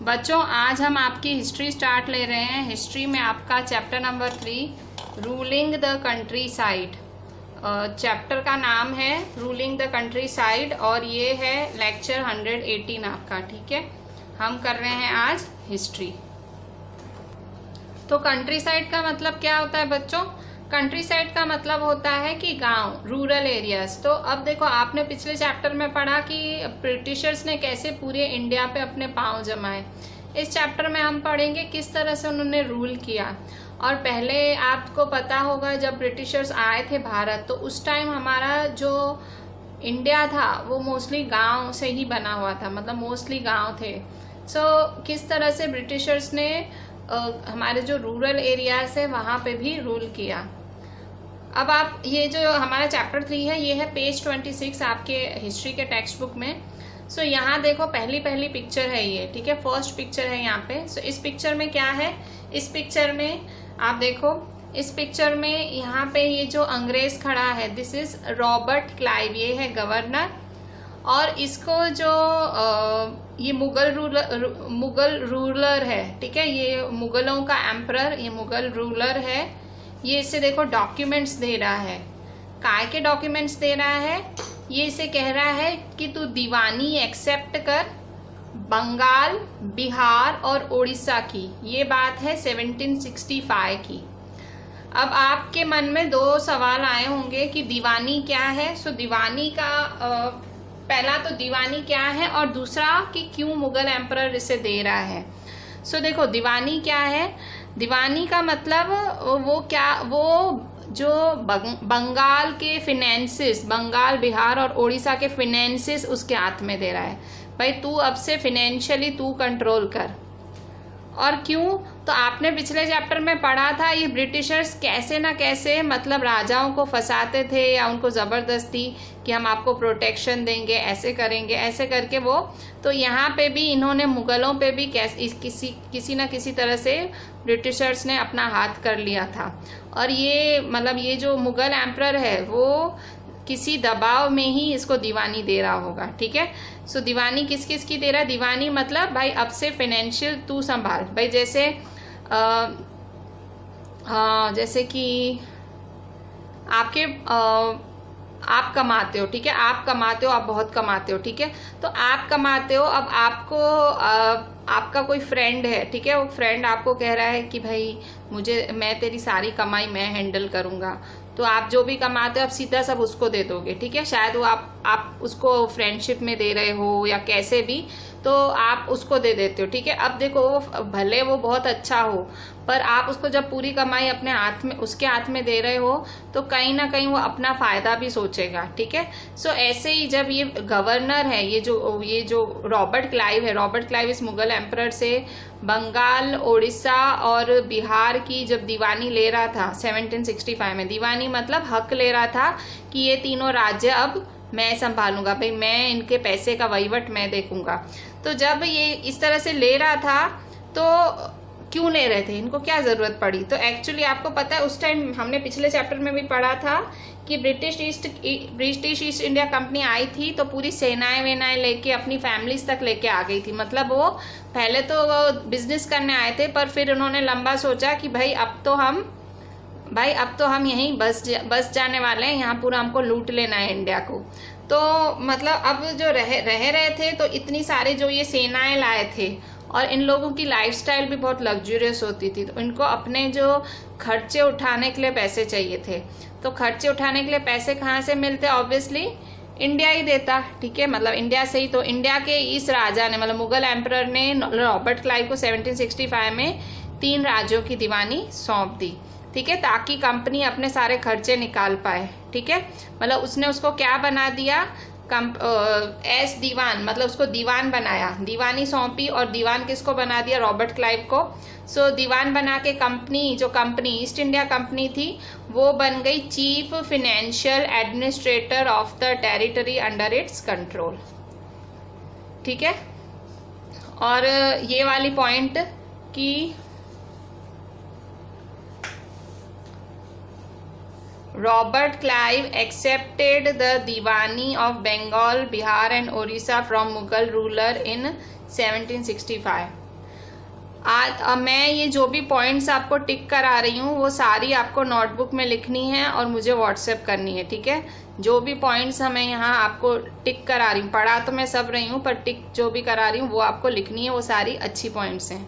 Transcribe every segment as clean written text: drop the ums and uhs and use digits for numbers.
बच्चों आज हम आपकी हिस्ट्री स्टार्ट ले रहे हैं। हिस्ट्री में आपका chapter number 3 ruling the country side. Chapter का नाम है रूलिंग द कंट्री साइड और ये है लेक्चर 118 आपका। ठीक है, हम कर रहे हैं आज हिस्ट्री। तो कंट्री साइड का मतलब क्या होता है बच्चों? कंट्री साइड का मतलब होता है कि गांव, रूरल एरियाज। तो अब देखो, आपने पिछले चैप्टर में पढ़ा कि ब्रिटिशर्स ने कैसे पूरे इंडिया पे अपने पांव जमाए। इस चैप्टर में हम पढ़ेंगे किस तरह से उन्होंने रूल किया। और पहले आपको पता होगा जब ब्रिटिशर्स आए थे भारत, तो उस टाइम हमारा जो इंडिया था वो मोस्टली गांव से ही बना हुआ था, मतलब मोस्टली गांव थे। किस तरह से ब्रिटिशर्स ने हमारे जो रूरल एरियाज है वहां पे भी रूल किया। अब आप ये जो हमारा चैप्टर 3 है, ये है पेज 26 आपके हिस्ट्री के टेक्स्ट बुक में। यहाँ देखो, पहली पिक्चर है ये। ठीक है, फर्स्ट पिक्चर है यहाँ पे। इस पिक्चर में क्या है? इस पिक्चर में आप देखो, इस पिक्चर में यहाँ पे ये जो अंग्रेज खड़ा है, दिस इज रॉबर्ट क्लाइव, ये है गवर्नर। और इसको जो ये मुगल रूलर है, ठीक है, ये मुगलों का एम्परर, ये मुगल रूलर है। ये इसे देखो डॉक्यूमेंट्स दे रहा है। काय के डॉक्यूमेंट्स दे रहा है? ये इसे कह रहा है कि तू दीवानी एक्सेप्ट कर बंगाल, बिहार और उड़ीसा की। ये बात है 1765 की। अब आपके मन में दो सवाल आए होंगे कि दीवानी क्या है। दीवानी का पहला तो दीवानी क्या है और दूसरा कि क्यों मुगल एम्परर इसे दे रहा है। देखो, दीवानी क्या है? दीवानी का मतलब वो जो बंगाल के फिनेंसेस, बंगाल, बिहार और उड़ीसा के फिनेंसेस उसके हाथ में दे रहा है। भाई तू अब से फिनेंशियली तू कंट्रोल कर। और क्यों? तो आपने पिछले चैप्टर में पढ़ा था ये ब्रिटिशर्स कैसे ना कैसे मतलब राजाओं को फंसाते थे या उनको जबरदस्ती कि हम आपको प्रोटेक्शन देंगे, ऐसे करेंगे, ऐसे करके वो। तो यहाँ पे भी इन्होंने मुगलों पे भी किसी ना किसी तरह से ब्रिटिशर्स ने अपना हाथ कर लिया था। और ये मतलब ये जो मुगल एम्परर है वो किसी दबाव में ही इसको दीवानी दे रहा होगा। ठीक है, दीवानी किस किस की दे रहा है? दीवानी मतलब भाई अब से फाइनेंशियल तू संभाल। भाई जैसे कि आप कमाते हो, ठीक है, आप कमाते हो, आप बहुत कमाते हो, ठीक है, तो आप कमाते हो। अब आपको आपका कोई फ्रेंड है, ठीक है, वो फ्रेंड आपको कह रहा है कि भाई मैं तेरी सारी कमाई मैं हैंडल करूंगा। तो आप जो भी कमाते हो आप सीधा सब उसको दे दोगे। ठीक है, शायद वो आप उसको फ्रेंडशिप में दे रहे हो या कैसे भी, तो आप उसको दे देते हो। ठीक है, अब देखो, भले वो बहुत अच्छा हो, पर आप उसको जब पूरी कमाई अपने हाथ में, उसके हाथ में दे रहे हो, तो कहीं ना कहीं वो अपना फायदा भी सोचेगा। ठीक है, ऐसे ही जब ये गवर्नर है, ये जो रॉबर्ट क्लाइव है, रॉबर्ट क्लाइव इस मुगल एम्परर से बंगाल, उड़ीसा और बिहार की जब दीवानी ले रहा था 1765 में, दीवानी मतलब हक ले रहा था कि ये तीनों राज्य अब मैं संभालूंगा, भाई मैं इनके पैसे का वहीवट मैं देखूंगा। तो जब ये इस तरह से ले रहा था तो क्यों ले रहे थे, इनको क्या जरूरत पड़ी? तो एक्चुअली आपको पता है उस टाइम हमने पिछले चैप्टर में भी पढ़ा था कि ब्रिटिश ईस्ट इंडिया कंपनी आई थी, तो पूरी सेनाएं लेके अपनी फैमिलीज तक लेके आ गई थी। मतलब वो पहले तो वो बिजनेस करने आए थे, पर फिर उन्होंने लंबा सोचा कि भाई अब तो हम यहीं बस जाने वाले हैं, यहाँ पूरा हमको लूट लेना है इंडिया को। तो मतलब अब जो रह रहे थे, तो इतनी सारे जो ये सेनाएं लाए थे, और इन लोगों की लाइफस्टाइल भी बहुत लग्जूरियस होती थी, तो इनको अपने जो खर्चे उठाने के लिए पैसे चाहिए थे। तो खर्चे उठाने के लिए पैसे कहाँ से मिलते? ऑब्वियसली इंडिया ही देता। ठीक है, मतलब इंडिया से ही। तो इंडिया के इस राजा ने, मतलब मुगल एम्परर ने रॉबर्ट क्लाइव को 1765 में 3 राज्यों की दीवानी सौंप दी। ठीक है, ताकि कंपनी अपने सारे खर्चे निकाल पाए। ठीक है, मतलब उसने उसको क्या बना दिया? एस दीवान, मतलब उसको दीवान बनाया, दीवानी सौंपी। और दीवान किसको बना दिया? रॉबर्ट क्लाइव को। दीवान बना के कंपनी ईस्ट इंडिया कंपनी थी, वो बन गई chief financial administrator of the territory under its control. ठीक है, और ये वाली पॉइंट की Robert Clive accepted the Diwani of Bengal, Bihar and Orissa from Mughal ruler in 1765. आज मैं ये जो भी पॉइंट्स आपको टिक करा रही हूँ वो सारी आपको नोटबुक में लिखनी है और मुझे व्हाट्सएप करनी है, ठीक है। जो भी पॉइंट्स हमें यहाँ आपको टिक करा रही हूँ, पढ़ा तो मैं सब रही हूँ पर टिक जो भी करा रही हूँ वो आपको लिखनी है, वो सारी अच्छी पॉइंट्स हैं,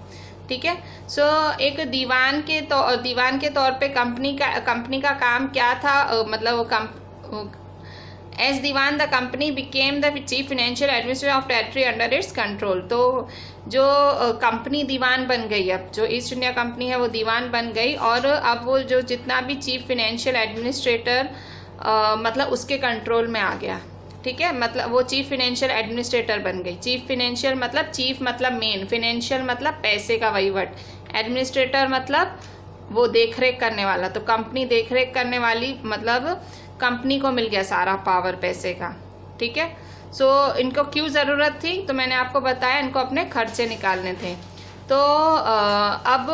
ठीक है। सो एक दीवान के तौर पे कंपनी का काम क्या था, मतलब as diwan the company became the chief financial administrator of territory under its control. तो जो कंपनी दीवान बन गई, अब जो ईस्ट इंडिया कंपनी है वो दीवान बन गई और अब वो जो जितना भी चीफ फाइनेंशियल एडमिनिस्ट्रेटर मतलब उसके कंट्रोल में आ गया, ठीक है। मतलब वो चीफ फाइनेंशियल एडमिनिस्ट्रेटर बन गई। चीफ फाइनेंशियल मतलब चीफ मतलब मेन, फाइनेंशियल मतलब पैसे का वहीवट, एडमिनिस्ट्रेटर मतलब वो देखरेख करने वाला। तो कंपनी देखरेख करने वाली मतलब कंपनी को मिल गया सारा पावर पैसे का, ठीक है। सो इनको क्यों ज़रूरत थी, तो मैंने आपको बताया इनको अपने खर्चे निकालने थे। तो अब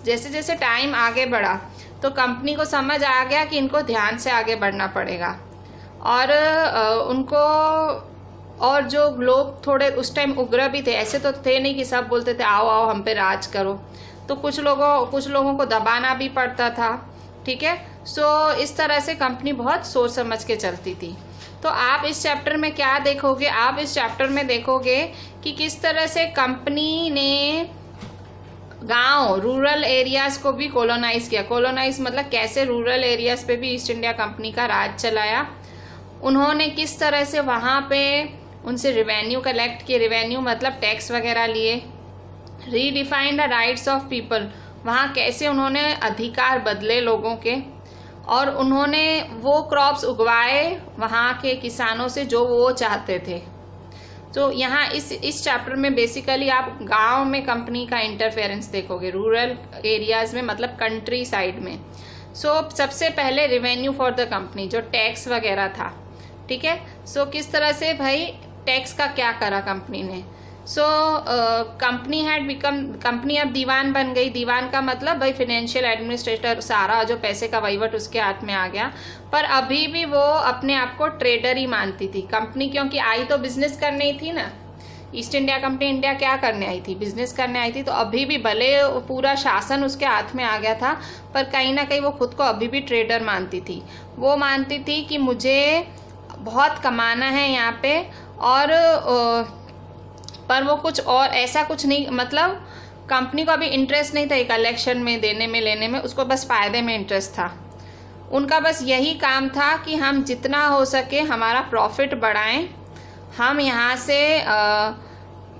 जैसे जैसे टाइम आगे बढ़ा तो कंपनी को समझ आ गया कि इनको ध्यान से आगे बढ़ना पड़ेगा और उनको, और जो लोग थोड़े उस टाइम उग्र भी थे, ऐसे तो थे नहीं कि सब बोलते थे आओ आओ हम पे राज करो, तो कुछ लोगों को दबाना भी पड़ता था, ठीक है। सो इस तरह से कंपनी बहुत सोच समझ के चलती थी। तो आप इस चैप्टर में क्या देखोगे, आप इस चैप्टर में देखोगे कि किस तरह से कंपनी ने गांव, रूरल एरियाज को भी कॉलोनाइज किया। कॉलोनाइज मतलब कैसे रूरल एरियाज पे भी ईस्ट इंडिया कंपनी का राज चलाया। उन्होंने किस तरह से वहाँ पे उनसे रेवेन्यू कलेक्ट किए, रेवेन्यू मतलब टैक्स वगैरह लिए। Redefined the rights of people, वहाँ कैसे उन्होंने अधिकार बदले लोगों के, और उन्होंने वो क्रॉप्स उगवाए वहाँ के किसानों से जो वो चाहते थे। तो यहाँ इस चैप्टर में बेसिकली आप गांव में कंपनी का इंटरफेरेंस देखोगे, रूरल एरियाज में मतलब कंट्री साइड में। सो सबसे पहले रेवेन्यू फॉर द कंपनी, जो टैक्स वगैरह था, ठीक है। सो किस तरह से भाई टैक्स का क्या करा कंपनी ने। सो कंपनी अब दीवान बन गई। दीवान का मतलब भाई फाइनेंशियल एडमिनिस्ट्रेटर, सारा जो पैसे का वहीवट उसके हाथ में आ गया। पर अभी भी वो अपने आप को ट्रेडर ही मानती थी कंपनी, क्योंकि आई तो बिजनेस करने ही थी ना। ईस्ट इंडिया कंपनी इंडिया क्या करने आई थी, बिजनेस करने आई थी। तो अभी भी भले पूरा शासन उसके हाथ में आ गया था, पर कहीं ना कहीं वो खुद को अभी भी ट्रेडर मानती थी। वो मानती थी कि मुझे बहुत कमाना है यहाँ पे, और पर वो कुछ और ऐसा कुछ नहीं, मतलब कंपनी को अभी इंटरेस्ट नहीं था कलेक्शन में, देने में, लेने में, उसको बस फायदे में इंटरेस्ट था। उनका बस यही काम था कि हम जितना हो सके हमारा प्रॉफिट बढ़ाएं। हम यहाँ से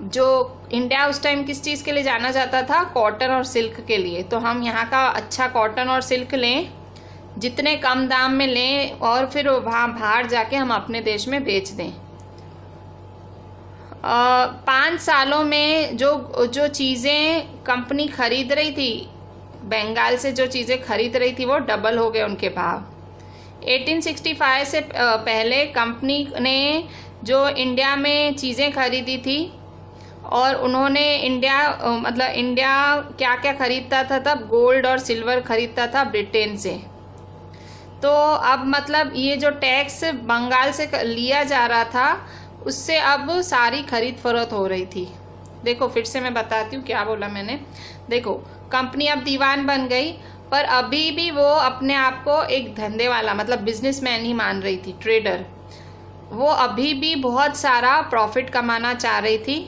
जो इंडिया उस टाइम किस चीज़ के लिए जाना जाता था, कॉटन और सिल्क के लिए, तो हम यहाँ का अच्छा कॉटन और सिल्क लें, जितने कम दाम में लें, और फिर वहाँ बाहर जाके हम अपने देश में बेच दें। 5 सालों में जो चीज़ें कंपनी खरीद रही थी, बंगाल से जो चीज़ें खरीद रही थी वो डबल हो गए उनके भाव। 1865 से पहले कंपनी ने जो इंडिया में चीज़ें खरीदी थी, और उन्होंने इंडिया क्या क्या खरीदता था तब, गोल्ड और सिल्वर खरीदता था ब्रिटेन से। तो अब मतलब ये जो टैक्स बंगाल से लिया जा रहा था उससे अब सारी खरीद फरोख्त हो रही थी। देखो फिर से मैं बताती हूँ क्या बोला मैंने। देखो कंपनी अब दीवान बन गई, पर अभी भी वो अपने आप को एक धंधे वाला मतलब बिजनेसमैन ही मान रही थी, ट्रेडर। वो अभी भी बहुत सारा प्रॉफिट कमाना चाह रही थी,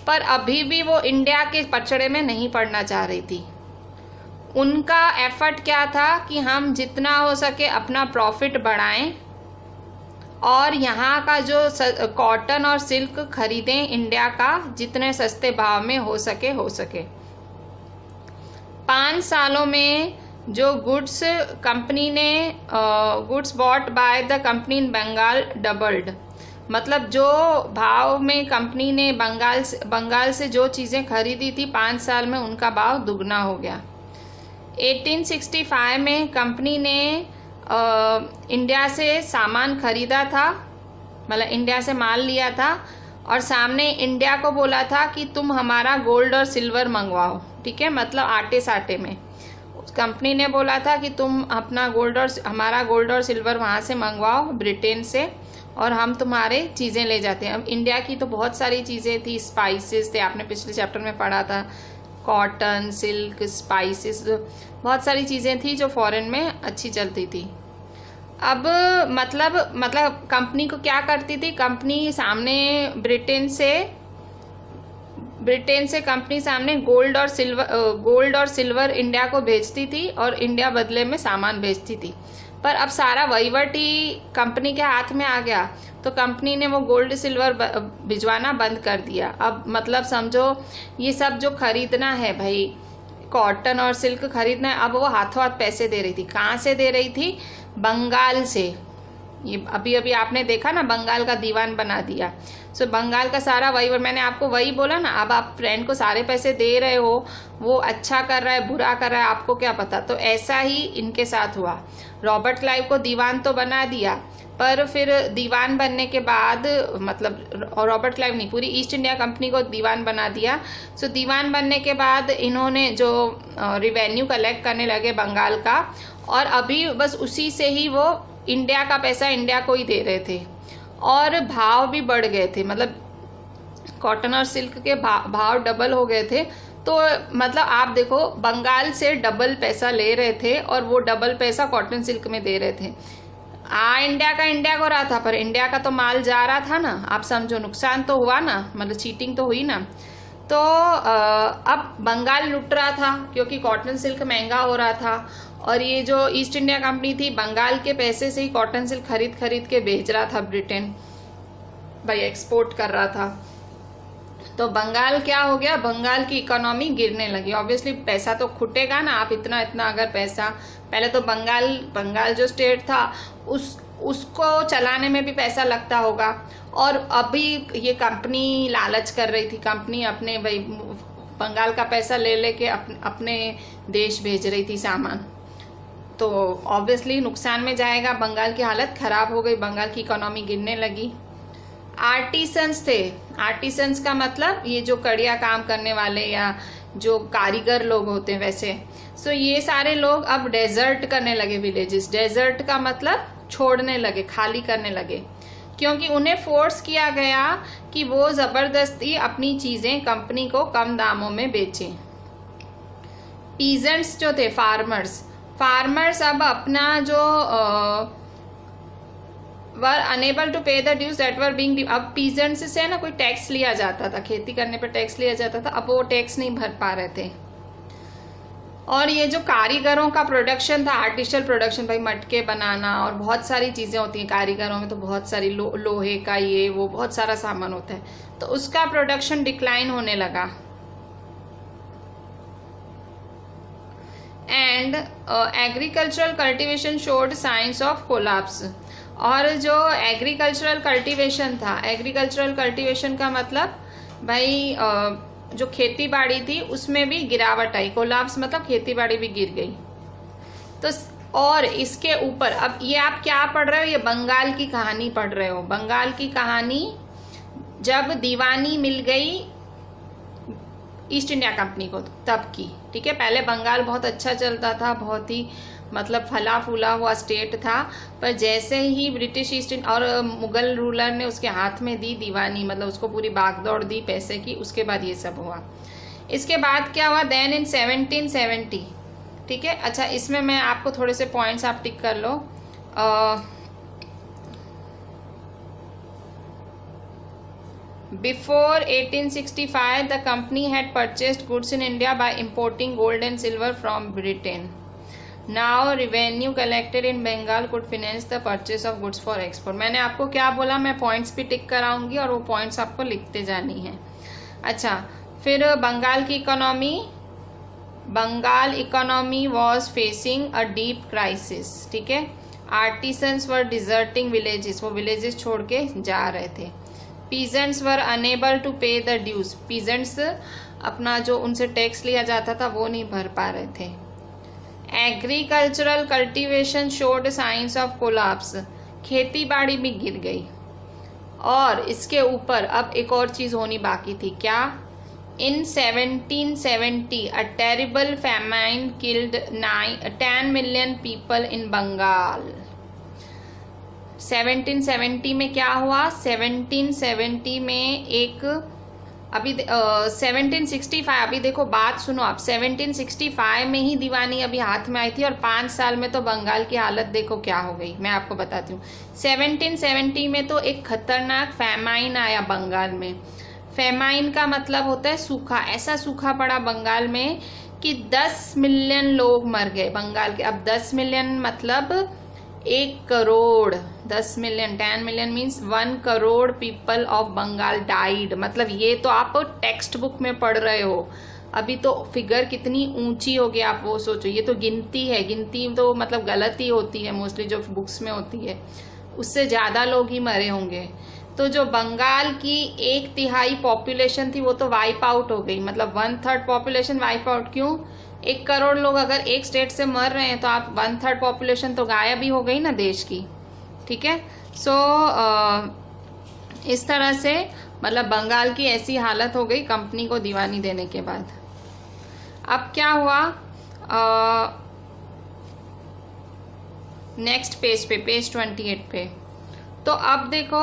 पर अभी भी वो इंडिया के पचड़े में नहीं पड़ना चाह रही थी। उनका एफर्ट क्या था कि हम जितना हो सके अपना प्रॉफिट बढ़ाएं और यहाँ का जो कॉटन और सिल्क खरीदें इंडिया का, जितने सस्ते भाव में हो सके। 5 सालों में जो गुड्स कंपनी ने goods bought by the company in Bengal doubled, मतलब जो भाव में कंपनी ने बंगाल से जो चीज़ें खरीदी थी 5 साल में उनका भाव दुगना हो गया। 1865 में कंपनी ने इंडिया से सामान खरीदा था, मतलब इंडिया से माल लिया था, और सामने इंडिया को बोला था कि तुम हमारा गोल्ड और सिल्वर मंगवाओ, ठीक है, मतलब आटे साटे में। कंपनी ने बोला था कि तुम अपना हमारा गोल्ड और सिल्वर वहाँ से मंगवाओ ब्रिटेन से, और हम तुम्हारे चीज़ें ले जाते हैं। अब इंडिया की तो बहुत सारी चीज़ें थी, स्पाइसेस थे, आपने पिछले चैप्टर में पढ़ा था, कॉटन, सिल्क, स्पाइसेस, बहुत सारी चीज़ें थी जो फॉरेन में अच्छी चलती थी। अब मतलब कंपनी को क्या करती थी, कंपनी सामने ब्रिटेन से कंपनी सामने गोल्ड और सिल्वर इंडिया को भेजती थी और इंडिया बदले में सामान भेजती थी। पर अब सारा वहीवट ही कंपनी के हाथ में आ गया, तो कंपनी ने वो गोल्ड सिल्वर भिजवाना बंद कर दिया। अब मतलब समझो ये सब जो खरीदना है भाई, कॉटन और सिल्क खरीदना है, अब वो हाथों हाथ पैसे दे रही थी। कहाँ से दे रही थी? बंगाल से। ये अभी अभी आपने देखा ना, बंगाल का दीवान बना दिया। सो बंगाल का सारा वही, मैंने आपको वही बोला ना, अब आप फ्रेंड को सारे पैसे दे रहे हो, वो अच्छा कर रहा है बुरा कर रहा है आपको क्या पता। तो ऐसा ही इनके साथ हुआ। रॉबर्ट क्लाइव को दीवान तो बना दिया, पर फिर दीवान बनने के बाद, मतलब रॉबर्ट क्लाइव नहीं, पूरी ईस्ट इंडिया कंपनी को दीवान बना दिया। सो दीवान बनने के बाद इन्होंने जो रिवेन्यू कलेक्ट करने लगे बंगाल का, और अभी बस उसी से ही वो इंडिया का पैसा इंडिया को ही दे रहे थे, और भाव भी बढ़ गए थे। मतलब कॉटन और सिल्क के भाव डबल हो गए थे। तो मतलब आप देखो, बंगाल से डबल पैसा ले रहे थे और वो डबल पैसा कॉटन सिल्क में दे रहे थे। इंडिया को रहा था, पर इंडिया का तो माल जा रहा था ना। आप समझो, नुकसान तो हुआ ना, मतलब चीटिंग तो हुई ना। तो अब बंगाल लुट रहा था क्योंकि कॉटन सिल्क महंगा हो रहा था, और ये जो ईस्ट इंडिया कंपनी थी बंगाल के पैसे से ही कॉटन सिल्क खरीद के भेज रहा था ब्रिटेन, भाई एक्सपोर्ट कर रहा था। तो बंगाल क्या हो गया, बंगाल की इकोनॉमी गिरने लगी। ऑब्वियसली पैसा तो खुटेगा ना, आप इतना अगर पैसा, पहले तो बंगाल जो स्टेट था उसको चलाने में भी पैसा लगता होगा, और अभी ये कंपनी लालच कर रही थी, कंपनी अपने भाई बंगाल का पैसा ले लेके अपने देश भेज रही थी सामान। तो ऑब्वियसली नुकसान में जाएगा, बंगाल की हालत खराब हो गई, बंगाल की इकोनॉमी गिरने लगी। आर्टिसंस थे, आर्टिसंस का मतलब ये जो कड़िया काम करने वाले या जो कारीगर लोग होते हैं वैसे। सो ये सारे लोग अब डेजर्ट करने लगे विलेजेस। डेजर्ट का मतलब छोड़ने लगे, खाली करने लगे, क्योंकि उन्हें फोर्स किया गया कि वो जबरदस्ती अपनी चीजें कंपनी को कम दामों में बेचें। पीजेंट्स जो थे, फार्मर्स अब अपना जो were unable to pay the dues that were being, अब पीजेंट्स से ना कोई टैक्स लिया जाता था, खेती करने पर टैक्स लिया जाता था, अब वो टैक्स नहीं भर पा रहे थे। और ये जो कारीगरों का प्रोडक्शन था, आर्टिफिशियल प्रोडक्शन, भाई मटके बनाना और बहुत सारी चीजें होती हैं कारीगरों में, तो बहुत सारी लोहे का ये वो बहुत सारा सामान होता है, तो उसका प्रोडक्शन डिक्लाइन होने लगा। And agricultural cultivation showed science of collapse. और जो एग्रीकल्चरल कल्टीवेशन था, एग्रीकल्चरल कल्टीवेशन का मतलब भाई जो खेती बाड़ी थी उसमें भी गिरावट आई। कोलैप्स मतलब खेती बाड़ी भी गिर गई। तो और इसके ऊपर अब ये आप क्या पढ़ रहे हो, ये बंगाल की कहानी पढ़ रहे हो। बंगाल की कहानी जब दीवानी मिल गई ईस्ट इंडिया कंपनी को तब की, ठीक है। पहले बंगाल बहुत अच्छा चलता था, बहुत ही मतलब फला फूला हुआ स्टेट था, पर जैसे ही ब्रिटिश ईस्ट इंडिया और मुगल रूलर ने उसके हाथ में दी दीवानी, मतलब उसको पूरी भागदौड़ दी पैसे की, उसके बाद ये सब हुआ। इसके बाद क्या हुआ, देन इन 1770, ठीक है। अच्छा, इसमें मैं आपको थोड़े से पॉइंट्स आप टिक कर लो। Before 1865, the company had purchased goods in India by importing gold and silver from Britain. Now, revenue collected in Bengal could finance the purchase of goods for export. मैंने आपको क्या बोला, मैं पॉइंट्स भी टिक कराऊंगी और वो पॉइंट्स आपको लिखते जानी है। अच्छा, फिर बंगाल की economy, Bengal economy was facing a deep crisis, ठीक है। आर्टिसंस वर डिजर्टिंग विलेजेस, वो विलेजेस छोड़ के जा रहे थे। Peasants were unable to pay the dues, peasants अपना जो उनसे टैक्स लिया जाता था वो नहीं भर पा रहे थे। Agricultural cultivation showed science of collapse, खेती बाड़ी भी गिर गई। और इसके ऊपर अब एक और चीज होनी बाकी थी, क्या, in 1770 a terrible famine killed 10 million people in Bengal. 1770 में क्या हुआ, 1770 में एक अभी 1765, अभी देखो बात सुनो आप, 1765 में ही दीवानी अभी हाथ में आई थी और 5 साल में तो बंगाल की हालत देखो क्या हो गई। मैं आपको बताती हूँ, 1770 में तो एक खतरनाक फैमाइन आया बंगाल में। फैमाइन का मतलब होता है सूखा। ऐसा सूखा पड़ा बंगाल में कि 10 मिलियन लोग मर गए बंगाल के। अब 10 मिलियन मतलब 1 crore, 10 million, 10 million means 1 crore people of Bengal died. मतलब ये तो आप टेक्स्ट बुक में पढ़ रहे हो, अभी तो फिगर कितनी ऊंची होगी आप वो सोचो। ये तो गिनती है, गिनती तो मतलब गलत ही होती है मोस्टली जो बुक्स में होती है, उससे ज़्यादा लोग ही मरे होंगे। तो जो बंगाल की 1/3 पॉपुलेशन थी वो तो वाइप आउट हो गई, मतलब 1/3 पॉपुलेशन वाइप आउट। क्यों? 1 करोड़ लोग अगर एक स्टेट से मर रहे हैं तो आप 1/3 पॉपुलेशन तो गायब ही हो गई ना देश की। ठीक है, सो इस तरह से मतलब बंगाल की ऐसी हालत हो गई कंपनी को दीवानी देने के बाद। अब क्या हुआ, नेक्स्ट पेज पे, पेज 28 पे, तो अब देखो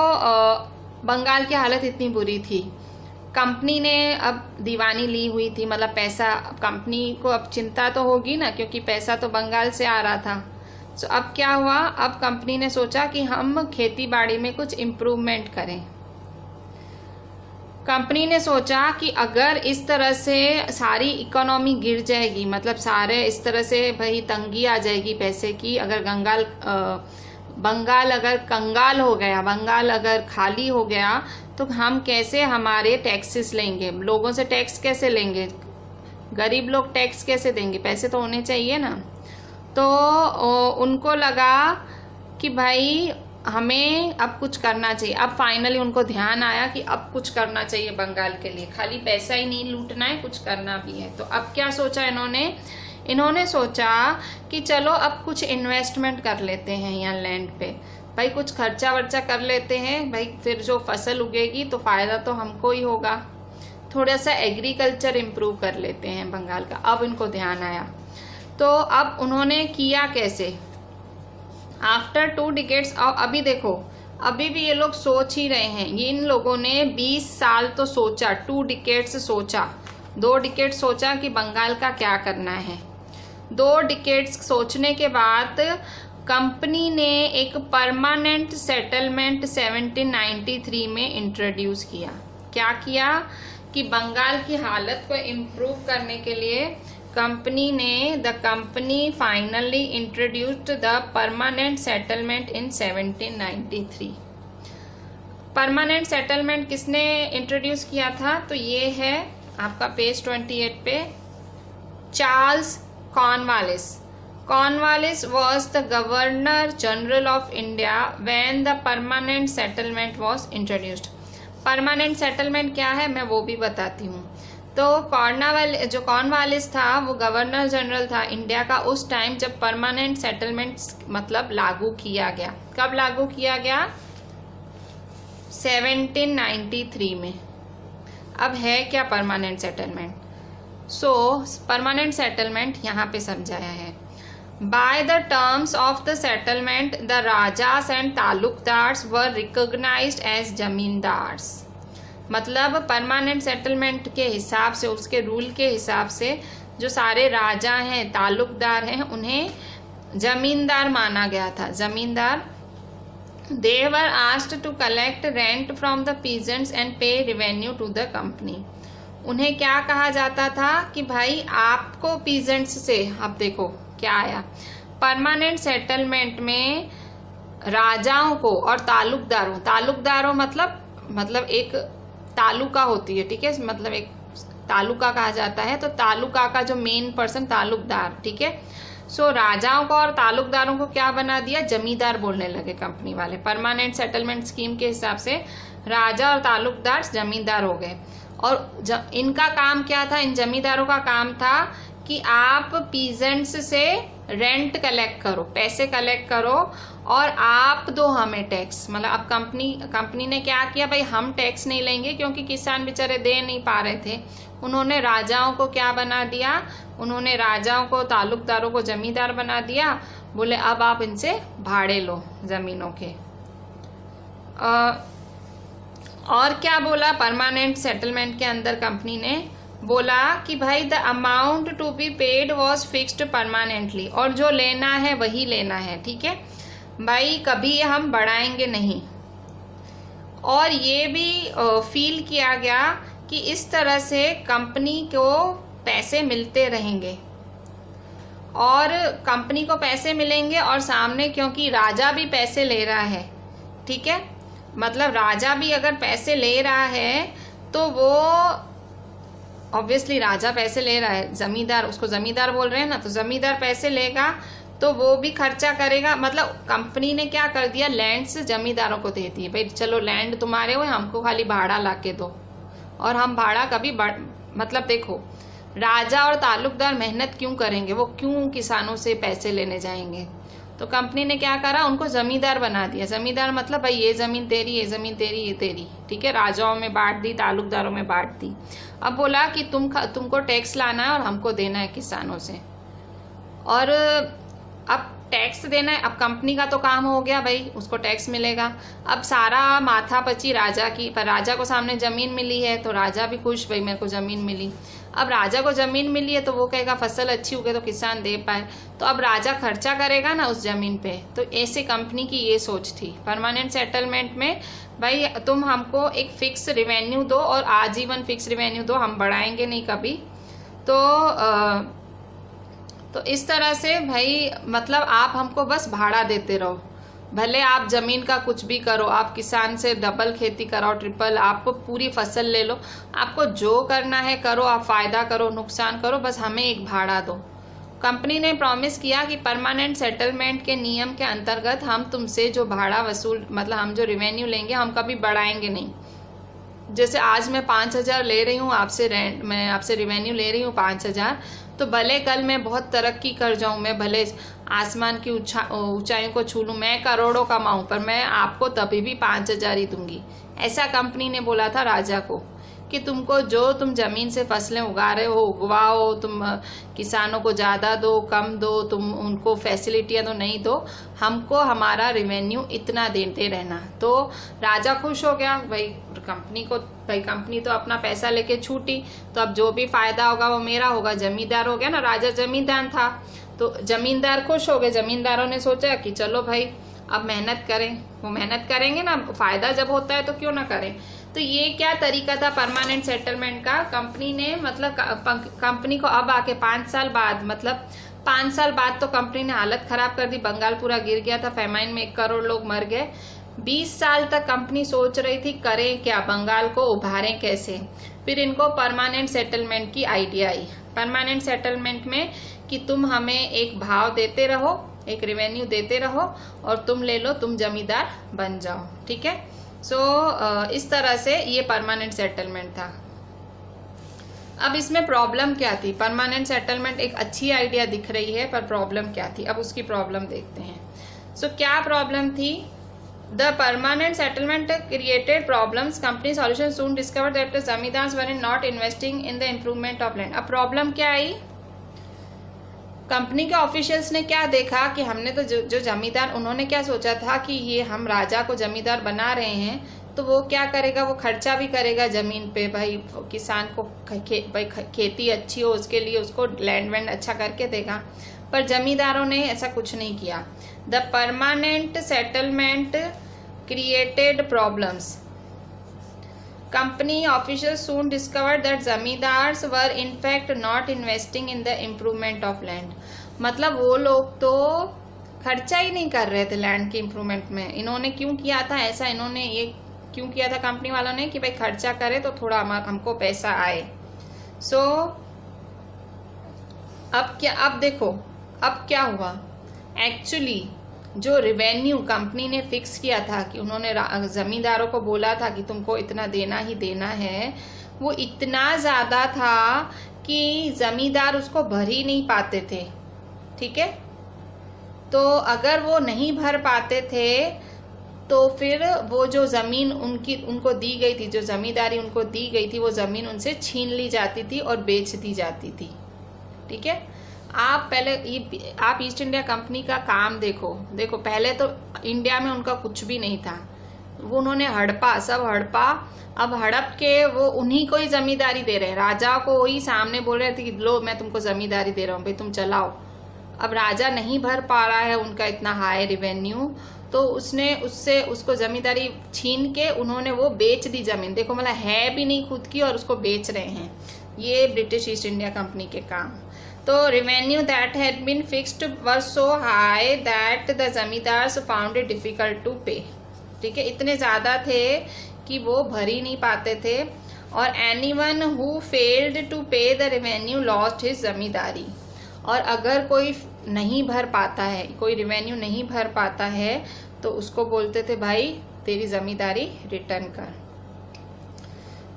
बंगाल की हालत इतनी बुरी थी, कंपनी ने अब दीवानी ली हुई थी, मतलब पैसा, कंपनी को अब चिंता तो होगी ना क्योंकि पैसा तो बंगाल से आ रहा था। तो अब क्या हुआ, अब कंपनी ने सोचा कि हम खेती बाड़ी में कुछ इम्प्रूवमेंट करें। कंपनी ने सोचा कि अगर इस तरह से सारी इकोनॉमी गिर जाएगी, मतलब सारे इस तरह से भाई तंगी आ जाएगी पैसे की, अगर बंगाल अगर कंगाल हो गया, बंगाल अगर खाली हो गया तो हम कैसे हमारे टैक्सेस लेंगे, लोगों से टैक्स कैसे लेंगे, गरीब लोग टैक्स कैसे देंगे, पैसे तो होने चाहिए ना। तो उनको लगा कि भाई हमें अब कुछ करना चाहिए। अब फाइनली उनको ध्यान आया कि अब कुछ करना चाहिए बंगाल के लिए, खाली पैसा ही नहीं लूटना है, कुछ करना भी है। तो अब क्या सोचा इन्होंने सोचा कि चलो अब कुछ इन्वेस्टमेंट कर लेते हैं यहाँ लैंड पे, भाई कुछ खर्चा वर्चा कर लेते हैं, भाई फिर जो फसल उगेगी तो फायदा तो हमको ही होगा, थोड़ा सा एग्रीकल्चर इम्प्रूव कर लेते हैं बंगाल का। अब इनको ध्यान आया, तो अब उन्होंने किया कैसे, आफ्टर 2 डिकेड्स। अभी देखो अभी भी ये लोग सोच ही रहे हैं, ये इन लोगों ने 20 साल तो सोचा, 2 डिकेड्स सोचा, 2 डिकेड सोचा कि बंगाल का क्या करना है। 2 डिकेड्स सोचने के बाद कंपनी ने एक परमानेंट सेटलमेंट 1793 में इंट्रोड्यूस किया। क्या किया कि बंगाल की हालत को इम्प्रूव करने के लिए the company finally introduced the permanent settlement in 1793। Permanent settlement किसने इंट्रोड्यूस किया था, तो ये है आपका पेज 28 पे, Charles Cornwallis. Cornwallis was the governor general of India when the permanent settlement was introduced. Permanent settlement क्या है मैं वो भी बताती हूँ। तो कॉर्नवालिस था वो गवर्नर जनरल था इंडिया का उस टाइम जब परमानेंट सेटलमेंट मतलब लागू किया गया। कब लागू किया गया? 1793 में। अब है क्या परमानेंट सेटलमेंट? परमानेंट सेटलमेंट यहाँ पे समझाया है, by the terms of the settlement the rajas and taluqdars were recognised as zamindars. मतलब परमानेंट सेटलमेंट के हिसाब से, उसके रूल के हिसाब से जो सारे राजा हैं, तालुकदार हैं, उन्हें जमींदार माना गया था, जमींदार। They were asked to collect rent from the peasants and pay revenue to the company। उन्हें क्या कहा जाता था कि भाई आपको पीजेंट्स से, अब देखो क्या आया, परमानेंट सेटलमेंट में राजाओं को और तालुकदारों मतलब एक तालुका होती है, ठीक है, मतलब एक तालुका कहा जाता है। तो तालुका का जो मेन पर्सन तालुकदार, ठीक है। राजाओं को और तालुकदारों को क्या बना दिया? जमींदार बोलने लगे कंपनी वाले। परमानेंट सेटलमेंट स्कीम के हिसाब से राजा और तालुकदार जमींदार हो गए। और इनका काम क्या था? इन जमींदारों का काम था कि आप पीजेंट्स से रेंट कलेक्ट करो, पैसे कलेक्ट करो और आप दो हमें टैक्स। मतलब अब कंपनी ने क्या किया, भाई हम टैक्स नहीं लेंगे क्योंकि किसान बेचारे दे नहीं पा रहे थे। उन्होंने राजाओं को क्या बना दिया? उन्होंने राजाओं को, तालुकदारों को जमींदार बना दिया। बोले अब आप इनसे भाड़े लो जमीनों के। और क्या बोला परमानेंट सेटलमेंट के अंदर कंपनी ने बोला कि भाई the amount to be paid was fixed permanently, और जो लेना है वही लेना है, ठीक है भाई, कभी हम बढ़ाएंगे नहीं। और ये भी फील किया गया कि इस तरह से कंपनी को पैसे मिलते रहेंगे, और कंपनी को पैसे मिलेंगे और सामने क्योंकि राजा भी पैसे ले रहा है, ठीक है, मतलब राजा भी अगर पैसे ले रहा है तो वो ऑब्वियसली राजा पैसे ले रहा है, जमींदार, उसको जमींदार बोल रहे हैं ना, तो जमींदार पैसे लेगा तो वो भी खर्चा करेगा। मतलब कंपनी ने क्या कर दिया, लैंड्स जमींदारों को दे दी, भाई चलो लैंड तुम्हारे हो, हमको खाली भाड़ा लाके दो, और हम भाड़ा कभी मतलब देखो राजा और ताल्लुकदार मेहनत क्यों करेंगे, वो क्यों किसानों से पैसे लेने जाएंगे। तो कंपनी ने क्या करा, उनको जमींदार बना दिया। जमींदार मतलब भाई ये जमीन तेरी, ये जमीन तेरी, ये तेरी, ठीक है, राजाओं में बांट दी, ताल्लुकदारों में बांट दी। अब बोला कि तुमको टैक्स लाना है और हमको देना है किसानों से, और अब टैक्स देना है। अब कंपनी का तो काम हो गया भाई, उसको टैक्स मिलेगा। अब सारा माथापच्ची राजा की, पर राजा को सामने जमीन मिली है तो राजा भी खुश, भाई मेरे को जमीन मिली। अब राजा को जमीन मिली है तो वो कहेगा फसल अच्छी हो गई तो किसान दे पाए, तो अब राजा खर्चा करेगा ना उस जमीन पे। तो ऐसे कंपनी की ये सोच थी। परमानेंट सेटलमेंट में भाई तुम हमको एक फिक्स रिवेन्यू दो और आजीवन फिक्स रिवेन्यू दो, हम बढ़ाएंगे नहीं कभी। तो इस तरह से भाई मतलब आप हमको बस भाड़ा देते रहो, भले आप जमीन का कुछ भी करो, आप किसान से डबल खेती कराओ, ट्रिपल, आप पूरी फसल ले लो, आपको जो करना है करो, आप फायदा करो, नुकसान करो, बस हमें एक भाड़ा दो। कंपनी ने प्रॉमिस किया कि परमानेंट सेटलमेंट के नियम के अंतर्गत हम तुमसे जो भाड़ा वसूल, मतलब हम जो रिवेन्यू लेंगे हम कभी बढ़ाएंगे नहीं। जैसे आज मैं 5,000 ले रही हूँ आपसे रेंट, मैं आपसे रिवेन्यू ले रही हूँ 5,000, तो भले कल मैं बहुत तरक्की कर जाऊं, मैं भले आसमान की ऊंचाइयों को छू लूं, मैं करोड़ों कमाऊं, पर मैं आपको तभी भी 5,000 ही दूंगी। ऐसा कंपनी ने बोला था राजा को कि तुमको जो तुम जमीन से फसलें उगा रहे हो उगवाओ, तुम किसानों को ज़्यादा दो कम दो, तुम उनको फैसिलिटियाँ तो नहीं दो, हमको हमारा रिवेन्यू इतना देते रहना। तो राजा खुश हो गया, भाई कंपनी तो अपना पैसा लेके छूटी, तो अब जो भी फायदा होगा वो मेरा होगा, जमींदार हो गया ना, राजा जमींदार था तो जमींदार खुश हो गए। जमींदारों ने सोचा कि चलो भाई अब मेहनत करें, वो मेहनत करेंगे ना, फायदा जब होता है तो क्यों ना करें। तो ये क्या तरीका था परमानेंट सेटलमेंट का। कंपनी ने मतलब कंपनी को अब आके 5 साल बाद, मतलब 5 साल बाद तो कंपनी ने हालत खराब कर दी, बंगाल पूरा गिर गया था, फेमाइन में 1 करोड़ लोग मर गए। 20 साल तक कंपनी सोच रही थी करें क्या, बंगाल को उभारें कैसे। फिर इनको परमानेंट सेटलमेंट की आइडिया आई। परमानेंट सेटलमेंट में कि तुम हमें एक भाव देते रहो, एक रेवेन्यू देते रहो, और तुम ले लो, तुम जमींदार बन जाओ, ठीक है। सो इस तरह से ये परमानेंट सेटलमेंट था। अब इसमें प्रॉब्लम क्या थी। परमानेंट सेटलमेंट एक अच्छी आइडिया दिख रही है, पर प्रॉब्लम क्या थी, अब उसकी प्रॉब्लम देखते हैं। सो क्या प्रॉब्लम थी। The permanent settlement created problems. Company solution soon discovered that the zamindars were not investing in the improvement of land. अब प्रॉब्लम क्या आई, कंपनी के ऑफिशियल्स ने क्या देखा कि हमने तो जो जमींदार, उन्होंने क्या सोचा था कि ये हम राजा को जमींदार बना रहे हैं तो वो क्या करेगा, वो खर्चा भी करेगा जमीन पे, भाई किसान को भाई खेती अच्छी हो उसके लिए उसको लैंड वैंड अच्छा करके देगा। पर जमींदारों ने ऐसा कुछ नहीं किया। The permanent settlement created problems. Company officials soon discovered that zamindars were in fact not investing in the improvement of land. मतलब वो लोग तो खर्चा ही नहीं कर रहे थे लैंड के इम्प्रूवमेंट में। इन्होंने क्यों किया था ऐसा, इन्होंने ये क्यों किया था कंपनी वालों ने कि भाई खर्चा करे तो थोड़ा हमको पैसा आए। सो अब देखो अब क्या हुआ। एक्चुअली जो रिवेन्यू कंपनी ने फिक्स किया था कि उन्होंने जमींदारों को बोला था कि तुमको इतना देना ही देना है, वो इतना ज़्यादा था कि जमींदार उसको भर ही नहीं पाते थे, ठीक है। तो अगर वो नहीं भर पाते थे तो फिर वो जो ज़मीन उनको दी गई थी, जो जमींदारी उनको दी गई थी, वो ज़मीन उनसे छीन ली जाती थी और बेच दी जाती थी, ठीक है। आप ईस्ट इंडिया कंपनी का काम देखो। पहले तो इंडिया में उनका कुछ भी नहीं था, वो उन्होंने हड़पा, सब हड़पा। अब हड़प के वो उन्हीं को ही जमींदारी दे रहे हैं, राजा को ही सामने बोल रहे थे कि लो मैं तुमको जमींदारी दे रहा हूँ भाई तुम चलाओ। अब राजा नहीं भर पा रहा है उनका इतना हाई रेवेन्यू, तो उसने उसको जमींदारी छीन के उन्होंने वो बेच दी जमीन। देखो मतलब है भी नहीं खुद की और उसको बेच रहे हैं। ये ब्रिटिश ईस्ट इंडिया कंपनी के काम। तो revenue that had been fixed were so high that the zamindars found it difficult to pay. ठीक है, इतने ज्यादा थे कि वो भर ही नहीं पाते थे। और anyone who failed to pay the revenue lost his जमींदारी। और अगर कोई नहीं भर पाता है, कोई रेवेन्यू नहीं भर पाता है, तो उसको बोलते थे भाई तेरी जमींदारी रिटर्न कर।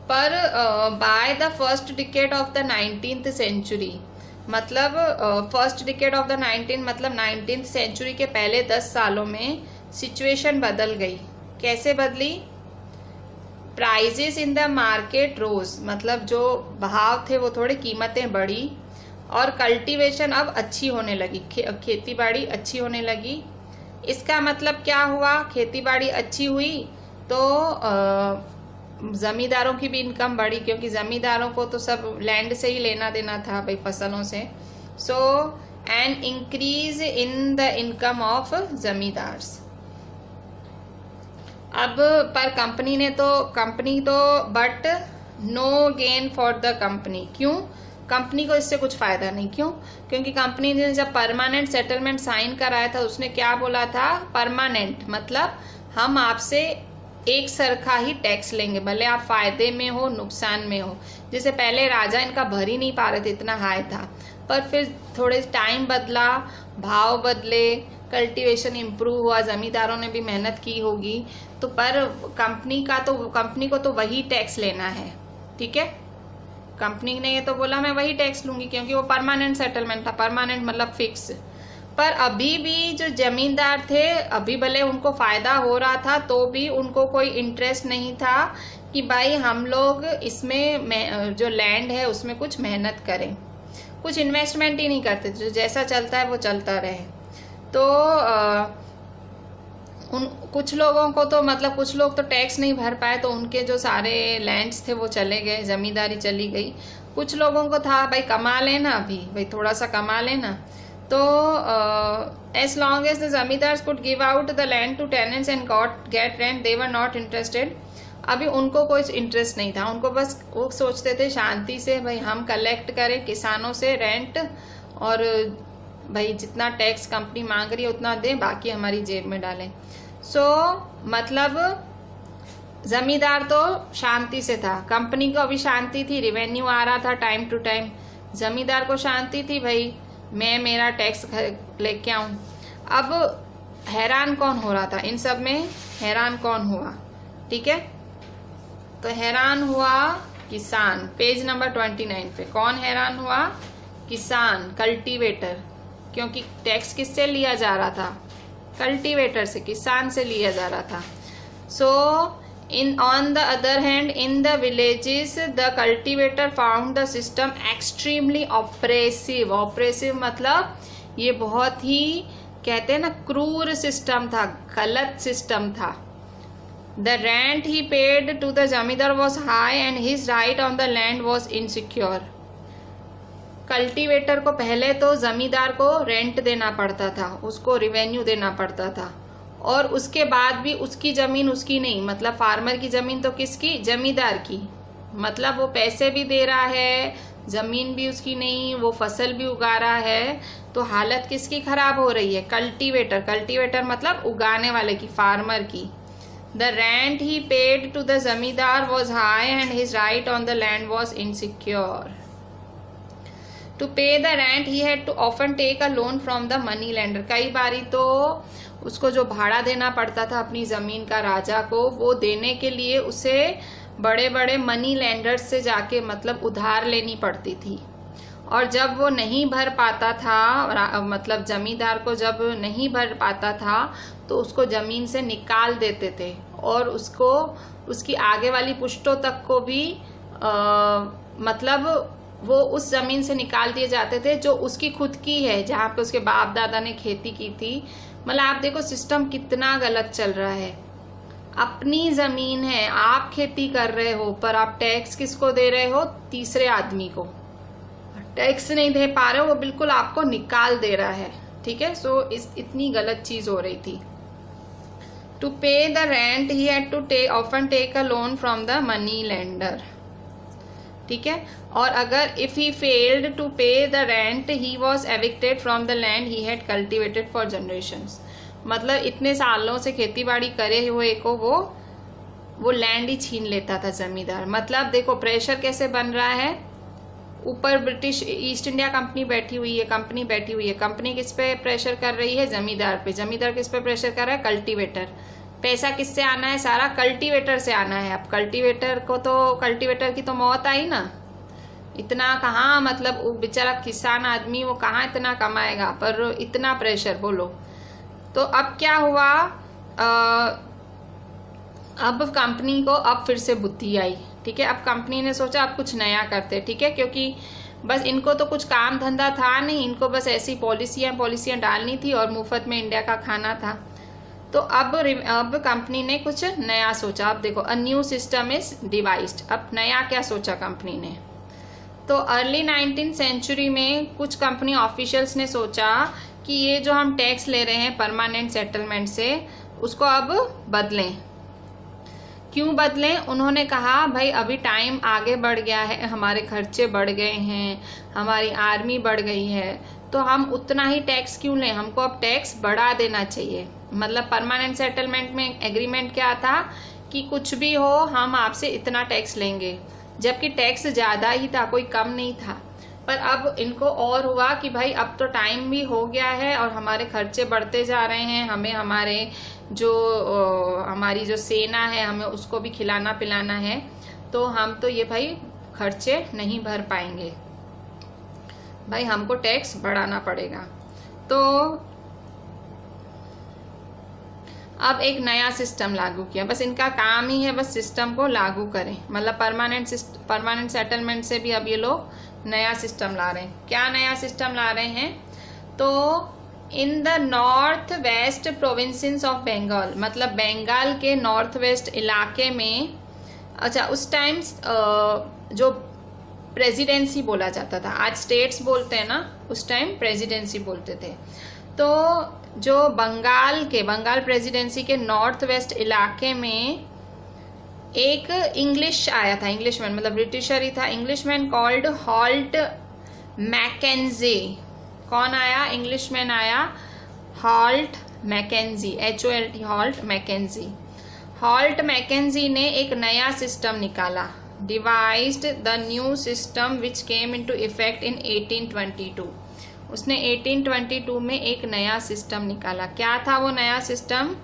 पर by the first decade of the 19th century, मतलब फर्स्ट डिकेड ऑफ द 19 मतलब 19th सेंचुरी के पहले 10 सालों में सिचुएशन बदल गई। कैसे बदली? प्राइजेस इन द मार्केट रोज, मतलब जो भाव थे वो थोड़े कीमतें बढ़ी। और कल्टीवेशन अब अच्छी होने लगी, खेती बाड़ी अच्छी होने लगी। इसका मतलब क्या हुआ? खेती बाड़ी अच्छी हुई तो जमींदारों की भी इनकम बढ़ी, क्योंकि जमींदारों को तो सब लैंड से ही लेना देना था भाई, फसलों से। So an increase in the income of zamindars. अब पर कंपनी तो but no gain for the company. क्यों? कंपनी को इससे कुछ फायदा नहीं। क्यों? क्योंकि कंपनी ने जब परमानेंट सेटलमेंट साइन कराया था उसने क्या बोला था? परमानेंट मतलब हम आपसे एक सरखा ही टैक्स लेंगे, भले आप फायदे में हो नुकसान में हो। जैसे पहले राजा इनका भर ही नहीं पा रहे थे, इतना हाई था। पर फिर थोड़े टाइम बदला, भाव बदले, कल्टीवेशन इम्प्रूव हुआ, जमींदारों ने भी मेहनत की होगी, तो पर कंपनी को तो वही टैक्स लेना है। ठीक है, कंपनी ने ये तो बोला मैं वही टैक्स लूंगी, क्योंकि वो परमानेंट सेटलमेंट था। परमानेंट मतलब फिक्स। पर अभी भी जो जमींदार थे, अभी भले उनको फायदा हो रहा था तो भी उनको कोई इंटरेस्ट नहीं था कि भाई हम लोग इसमें जो लैंड है उसमें कुछ मेहनत करें। कुछ इन्वेस्टमेंट ही नहीं करते, जो जैसा चलता है वो चलता रहे। तो कुछ लोगों को तो मतलब कुछ लोग तो टैक्स नहीं भर पाए, तो उनके जो सारे लैंड्स थे वो चले गए, जमींदारी चली गई। कुछ लोगों को था भाई कमा लेना, अभी भाई थोड़ा सा कमा लेना। तो as long as the zamindars could give out the land to tenants and get rent they were not interested. अभी उनको कोई इंटरेस्ट नहीं था, उनको बस वो सोचते थे शांति से भाई हम कलेक्ट करें किसानों से रेंट, और भाई जितना टैक्स कंपनी मांग रही है उतना दें, बाकी हमारी जेब में डालें। मतलब जमींदार तो शांति से था, कंपनी को अभी शांति थी, रेवेन्यू आ रहा था टाइम टू टाइम। जमींदार को शांति थी भाई मैं मेरा टैक्स लेके आऊं। अब हैरान कौन हो रहा था इन सब में? हैरान कौन हुआ? ठीक है, तो हैरान हुआ किसान। पेज नंबर 29 पे कौन हैरान हुआ? किसान, कल्टीवेटर। क्योंकि टैक्स किससे लिया जा रहा था? कल्टीवेटर से, किसान से लिया जा रहा था। So on the other hand in the villages the cultivator found the system extremely oppressive. Oppressive मतलब ये बहुत ही कहते हैं ना क्रूर सिस्टम था, गलत सिस्टम था। The rent he paid to the zamindar was high and his right on the land was insecure. Cultivator को पहले तो जमींदार को रेंट देना पड़ता था, उसको रिवेन्यू देना पड़ता था, और उसके बाद भी उसकी जमीन उसकी नहीं, मतलब फार्मर की जमीन तो किसकी? जमींदार की। मतलब वो पैसे भी दे रहा है, जमीन भी उसकी नहीं, वो फसल भी उगा रहा है, तो हालत किसकी खराब हो रही है? कल्टीवेटर मतलब उगाने वाले की, फार्मर की। The rent he paid to the zamindar was high and his right on the land was insecure. To pay the rent he had to often take a loan from the money lender. कई बारी तो उसको जो भाड़ा देना पड़ता था अपनी जमीन का राजा को, वो देने के लिए उसे बड़े बड़े मनी लैंडर्स से जाके मतलब उधार लेनी पड़ती थी। और जब वो नहीं भर पाता था, मतलब जमींदार को जब नहीं भर पाता था, तो उसको जमीन से निकाल देते थे, और उसको उसकी आगे वाली पुश्तों तक को भी मतलब वो उस जमीन से निकाल दिए जाते थे जो उसकी खुद की है, जहाँ पे उसके बाप दादा ने खेती की थी। मतलब आप देखो सिस्टम कितना गलत चल रहा है। अपनी जमीन है, आप खेती कर रहे हो, पर आप टैक्स किसको दे रहे हो? तीसरे आदमी को। टैक्स नहीं दे पा रहे हो, वो बिल्कुल आपको निकाल दे रहा है। ठीक है, सो इतनी गलत चीज हो रही थी। To pay the rent he had to often take a loan from the money lender. ठीक है, और अगर if he failed to pay the rent he was evicted from the land he had cultivated for generations. मतलब इतने सालों से खेती बाड़ी करे हुए को वो लैंड ही छीन लेता था जमींदार। मतलब देखो प्रेशर कैसे बन रहा है, ऊपर ब्रिटिश ईस्ट इंडिया कंपनी बैठी हुई है, कंपनी किस पे प्रेशर कर रही है? जमींदार पे। जमींदार किस पे प्रेशर कर रहा है? कल्टीवेटर। पैसा किससे आना है? सारा कल्टीवेटर से आना है। अब कल्टीवेटर की तो मौत आई ना, इतना कहाँ, मतलब वो बेचारा किसान आदमी वो कहाँ इतना कमाएगा, पर इतना प्रेशर, बोलो। तो अब क्या हुआ, अब कंपनी को अब फिर से बुद्धि आई। ठीक है, अब कंपनी ने सोचा अब कुछ नया करते। ठीक है, क्योंकि बस इनको तो कुछ काम धंधा था नहीं, इनको बस ऐसी पॉलिसियां डालनी थी और मुफ्त में इंडिया का खाना था। तो अब कंपनी ने कुछ नया सोचा। अब देखो, a new system is devised. अब नया क्या सोचा कंपनी ने? तो अर्ली 19th सेंचुरी में कुछ कंपनी ऑफिशियल्स ने सोचा कि ये जो हम टैक्स ले रहे हैं परमानेंट सेटलमेंट से, उसको अब बदलें। क्यों बदलें? उन्होंने कहा भाई अभी टाइम आगे बढ़ गया है, हमारे खर्चे बढ़ गए हैं, हमारी आर्मी बढ़ गई है, तो हम उतना ही टैक्स क्यों लें, हमको अब टैक्स बढ़ा देना चाहिए। मतलब परमानेंट सेटलमेंट में एग्रीमेंट क्या था कि कुछ भी हो हम आपसे इतना टैक्स लेंगे, जबकि टैक्स ज़्यादा ही था, कोई कम नहीं था। पर अब इनको और हुआ कि भाई अब तो टाइम भी हो गया है और हमारे खर्चे बढ़ते जा रहे हैं, हमें हमारी जो सेना है हमें उसको भी खिलाना पिलाना है, तो हम तो ये भाई खर्चे नहीं भर पाएंगे, भाई हमको टैक्स बढ़ाना पड़ेगा। तो अब एक नया सिस्टम लागू किया। बस इनका काम ही है बस सिस्टम को लागू करें। मतलब परमानेंट सेटलमेंट से भी अब ये लोग नया सिस्टम ला रहे हैं। क्या नया सिस्टम ला रहे हैं? तो in the north west provinces of Bengal, मतलब बंगाल के नॉर्थ वेस्ट इलाके में, अच्छा उस टाइम जो प्रेसिडेंसी बोला जाता था, आज स्टेट्स बोलते हैं ना, उस टाइम प्रेसिडेंसी बोलते थे। तो जो बंगाल प्रेसिडेंसी के नॉर्थ वेस्ट इलाके में एक इंग्लिश आया था, इंग्लिशमैन, मतलब ब्रिटिशर ही था, इंग्लिशमैन कॉल्ड हॉल्ट मैकेंजी। कौन आया? इंग्लिशमैन आया Holt Mackenzie, HOLT, Holt Mackenzie. Holt Mackenzie ने एक नया सिस्टम निकाला, devised the new system which came into effect in 1822। उसने 1822 में एक नया सिस्टम निकाला। क्या था वो नया सिस्टम?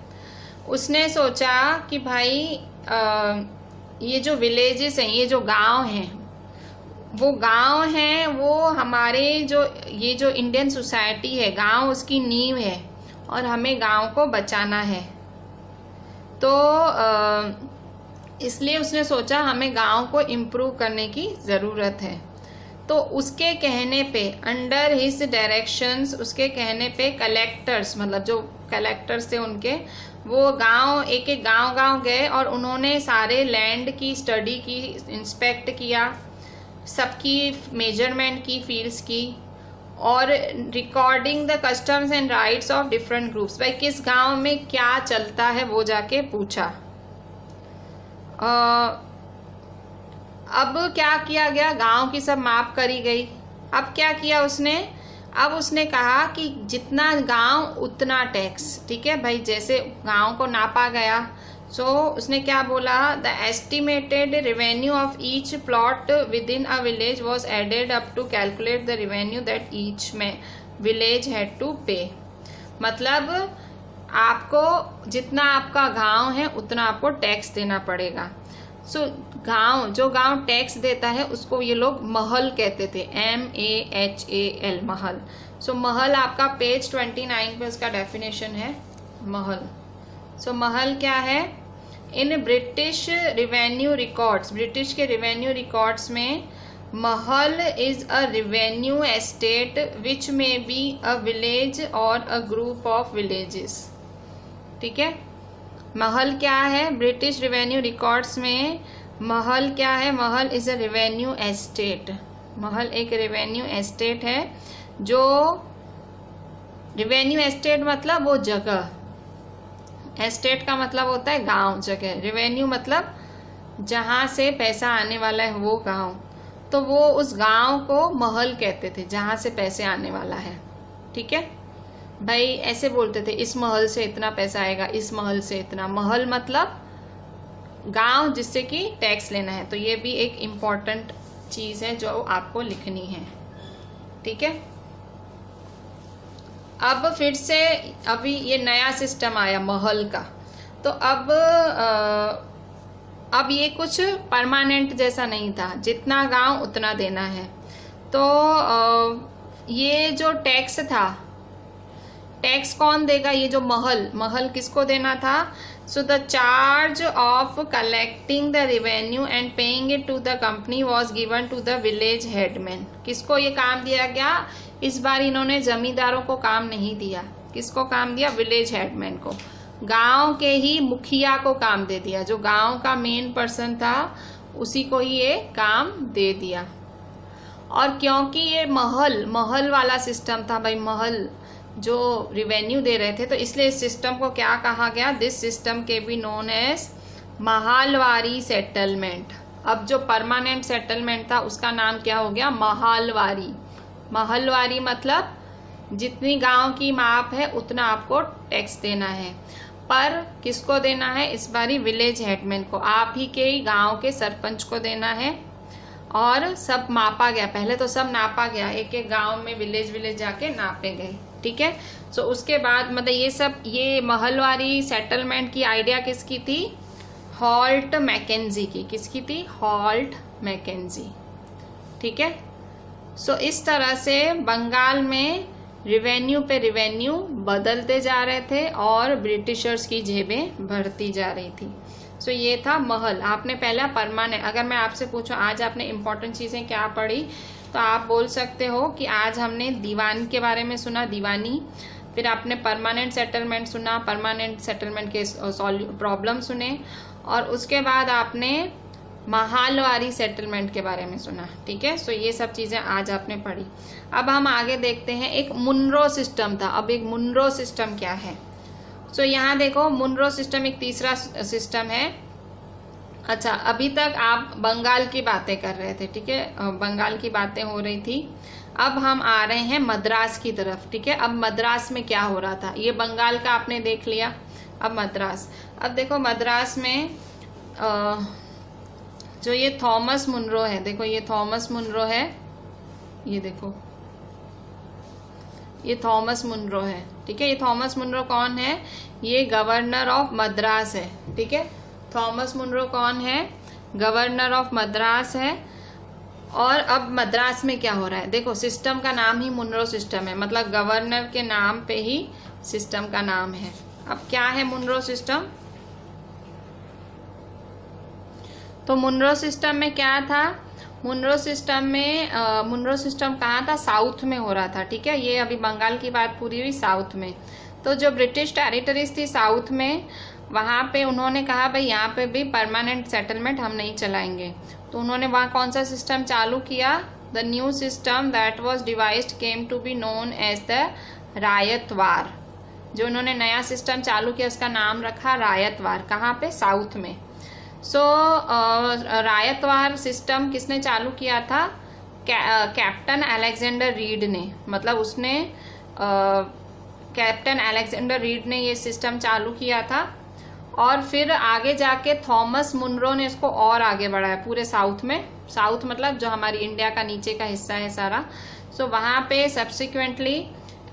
उसने सोचा कि भाई ये जो विलेजेस हैं, ये जो गांव हैं, वो हमारे ये जो इंडियन सोसाइटी है, गांव उसकी नींव है और हमें गांव को बचाना है। तो इसलिए उसने सोचा हमें गांव को इम्प्रूव करने की ज़रूरत है। तो उसके कहने पे, अंडर हिज डायरेक्शंस, उसके कहने पे कलेक्टर्स, मतलब जो कलेक्टर्स थे उनके, वो एक एक गांव गए और उन्होंने सारे लैंड की स्टडी की, इंस्पेक्ट किया, सबकी मेजरमेंट की, फील्ड्स की, और recording the customs and rights of different groups. भाई किस गांव में क्या चलता है वो जाके पूछा। अब क्या किया गया? गांव की सब माप करी गई। अब क्या किया उसने? अब उसने कहा कि जितना गांव उतना टैक्स। ठीक है भाई, जैसे गांव को नापा गया, सो उसने क्या बोला? The estimated revenue of each plot within a village was added up to calculate the revenue that each में विलेज हैड टू पे। मतलब आपको जितना आपका गांव है उतना आपको टैक्स देना पड़ेगा। सो जो गांव टैक्स देता है उसको ये लोग महल कहते थे, MAHAL, महल। सो महल आपका पेज 29 पे उसका डेफिनेशन है, महल। सो महल क्या है? In British revenue records, British के रेवेन्यू रिकॉर्ड्स में महल इज अ रेवेन्यू एस्टेट विच में बी अ विलेज और अ ग्रुप ऑफ विलेजेस। ठीक है, महल क्या है? ब्रिटिश रेवेन्यू रिकॉर्ड्स में महल क्या है? महल इज अ रेवेन्यू एस्टेट। महल एक रेवेन्यू एस्टेट है। जो रेवेन्यू एस्टेट मतलब वो जगह, एस्टेट का मतलब होता है गांव, जगह। रेवेन्यू मतलब जहां से पैसा आने वाला है वो गांव, तो वो उस गांव को महल कहते थे जहां से पैसे आने वाला है। ठीक है भाई, ऐसे बोलते थे इस महल से इतना पैसा आएगा, इस महल से इतना। महल मतलब गांव जिससे कि टैक्स लेना है। तो ये भी एक इम्पॉर्टेंट चीज है जो आपको लिखनी है। ठीक है, अब फिर से अभी ये नया सिस्टम आया महल का, तो अब ये कुछ परमानेंट जैसा नहीं था, जितना गांव उतना देना है। तो ये जो टैक्स था, टैक्स कौन देगा? ये जो महल किसको देना था? So the charge of collecting the revenue and paying it to the company was given to the village headman. किसको ये काम दिया गया? इस बार इन्होंने जमींदारों को काम नहीं दिया। किसको काम दिया? विलेज हेडमैन को, गांव के ही मुखिया को काम दे दिया। जो गांव का मेन पर्सन था उसी को ही ये काम दे दिया। और क्योंकि ये महल वाला सिस्टम था भाई, महल जो रिवेन्यू दे रहे थे, तो इसलिए इस सिस्टम को क्या कहा गया? दिस सिस्टम के be known as Mahalwari settlement. अब जो परमानेंट सेटलमेंट था उसका नाम क्या हो गया? महालवारी। महलवारी मतलब जितनी गांव की माप है उतना आपको टैक्स देना है, पर किसको देना है? इस बारी विलेज हेडमैन को, आप ही के गांव के सरपंच को देना है। और सब मापा गया, पहले तो सब नापा गया, एक एक गांव में विलेज जाके नापे गए। ठीक है, सो उसके बाद मतलब ये महलवारी सेटलमेंट की आइडिया किसकी थी? हॉल्ट मैकेंजी की। किसकी थी? Holt Mackenzie. ठीक है, सो इस तरह से बंगाल में रिवेन्यू पे रिवेन्यू बदलते जा रहे थे और ब्रिटिशर्स की जेबें भरती जा रही थी। सो ये था महल। आपने पहला परमानेंट, अगर मैं आपसे पूछूं आज आपने इम्पोर्टेंट चीजें क्या पढ़ी, तो आप बोल सकते हो कि आज हमने दीवान के बारे में सुना, दीवानी। फिर आपने परमानेंट सेटलमेंट सुना, परमानेंट सेटलमेंट के प्रॉब्लम सुने, और उसके बाद आपने महालवारी सेटलमेंट के बारे में सुना। ठीक है, सो ये सब चीजें आज आपने पढ़ी। अब हम आगे देखते हैं, एक मुनरो सिस्टम था। अब एक मुनरो सिस्टम क्या है? सो यहाँ देखो, मुनरो सिस्टम एक तीसरा सिस्टम है। अच्छा, अभी तक आप बंगाल की बातें कर रहे थे। ठीक है, बंगाल की बातें हो रही थी। अब हम आ रहे हैं मद्रास की तरफ। ठीक है, अब मद्रास में क्या हो रहा था? ये बंगाल का आपने देख लिया। अब मद्रास, अब देखो मद्रास में जो ये थॉमस मुनरो है, देखो ये थॉमस मुनरो है, ये देखो ये थॉमस मुनरो है। ठीक है, ये थॉमस मुनरो कौन है? ये गवर्नर ऑफ मद्रास है। ठीक है, थॉमस मुनरो कौन है? गवर्नर ऑफ मद्रास है। और अब मद्रास में क्या हो रहा है? देखो सिस्टम का नाम ही मुनरो सिस्टम है, मतलब गवर्नर के नाम पे ही सिस्टम का नाम है। अब क्या है मुनरो सिस्टम? तो मुनरो सिस्टम में क्या था? मुनरो सिस्टम कहाँ था? साउथ में हो रहा था। ठीक है, ये अभी बंगाल की बात पूरी हुई, साउथ में। तो जो ब्रिटिश टेरिटरीज थी साउथ में, वहाँ पे उन्होंने कहा भाई यहाँ पे भी परमानेंट सेटलमेंट हम नहीं चलाएंगे। तो उन्होंने वहाँ कौन सा सिस्टम चालू किया? The new system that was devised came to be known as the ryotwar. जो उन्होंने नया सिस्टम चालू किया उसका नाम रखा रायतवार। कहाँ पे? साउथ में। सो रायतवार सिस्टम किसने चालू किया था? कैप्टन अलेक्जेंडर रीड ने, मतलब उसने कैप्टन अलेक्जेंडर रीड ने ये सिस्टम चालू किया था। और फिर आगे जाके थॉमस मुनरो ने इसको और आगे बढ़ाया पूरे साउथ में। साउथ मतलब जो हमारी इंडिया का नीचे का हिस्सा है सारा। सो वहाँ पे subsequently